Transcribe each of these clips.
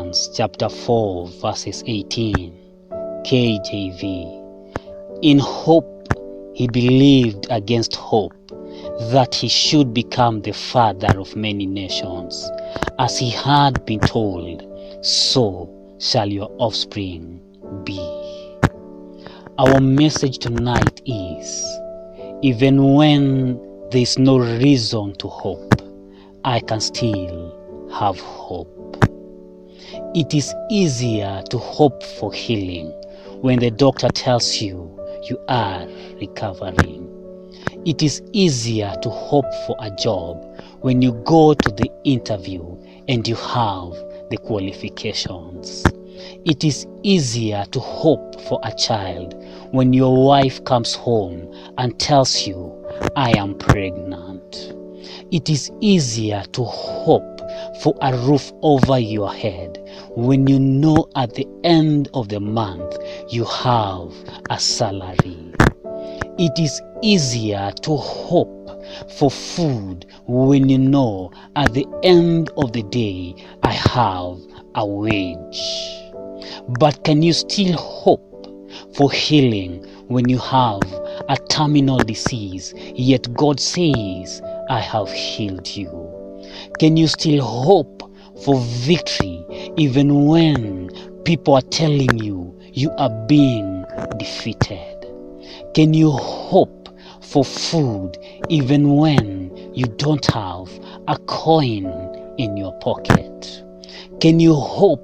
Romans chapter 4 verses 18, KJV. In hope he believed against hope, that he should become the father of many nations. As he had been told, so shall your offspring be. Our message tonight is, even when there is no reason to hope, I can still have hope. It is easier to hope for healing when the doctor tells you you are recovering. It is easier to hope for a job when you go to the interview and you have the qualifications. It is easier to hope for a child when your wife comes home and tells you, I am pregnant. It is easier to hope for a roof over your head when you know at the end of the month you have a salary. It is easier to hope for food when you know at the end of the day I have a wage. But can you still hope for healing when you have a terminal disease, yet God says, I have healed you? Can you still hope for victory even when people are telling you you are being defeated? Can you hope for food even when you don't have a coin in your pocket? Can you hope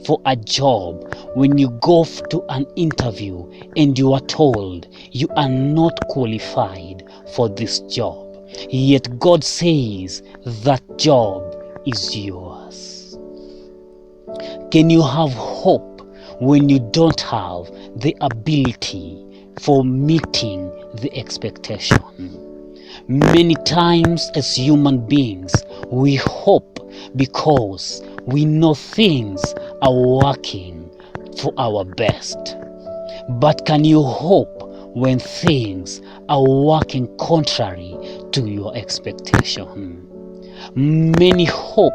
for a job when you go to an interview and you are told you are not qualified for this job, yet God says that job is yours? Can you have hope when you don't have the ability for meeting the expectation? Many times as human beings, we hope because we know things are working for our best. But can you hope when things are working contrary to your expectation? Many hope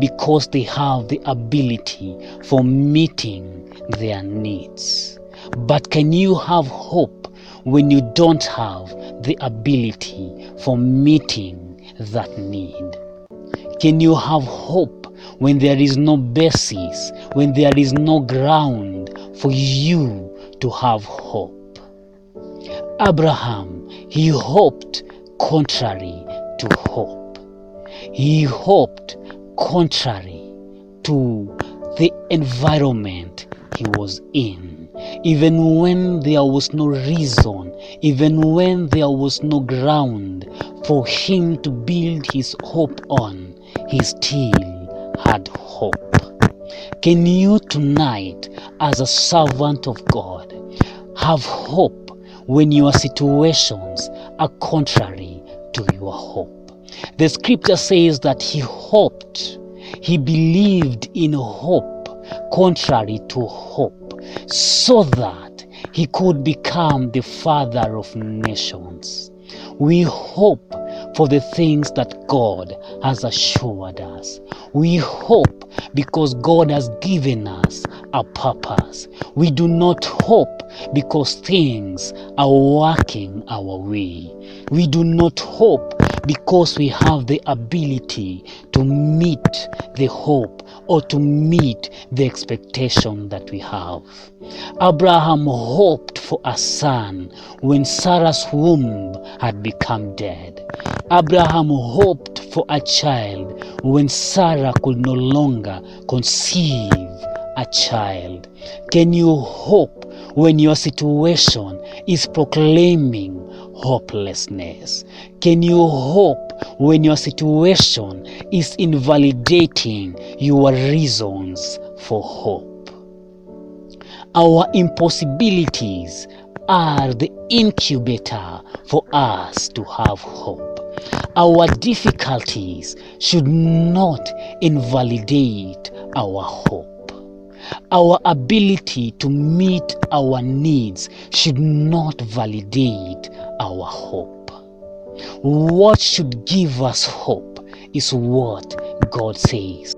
because they have the ability for meeting their needs. But can you have hope when you don't have the ability for meeting that need? Can you have hope when there is no basis, when there is no ground for you to have hope? Abraham, he hoped contrary to hope. He hoped contrary to the environment he was in. Even when there was no reason, even when there was no ground for him to build his hope on, he still had hope. Can you tonight, as a servant of God, have hope when your situations are contrary to your hope? The scripture says that he hoped, he believed in hope, contrary to hope, so that he could become the father of nations. We hope for the things that God has assured us. We hope because God has given us a purpose. We do not hope because things are working our way. We do not hope because we have the ability to meet the hope or to meet the expectation that we have. Abraham hoped for a son when Sarah's womb had become dead. Abraham hoped for a child when Sarah could no longer conceive a child. Can you hope when your situation is proclaiming hopelessness? Can you hope when your situation is invalidating your reasons for hope? Our impossibilities are the incubator for us to have hope. Our difficulties should not invalidate our hope. Our ability to meet our needs should not validate our hope. What should give us hope is what God says.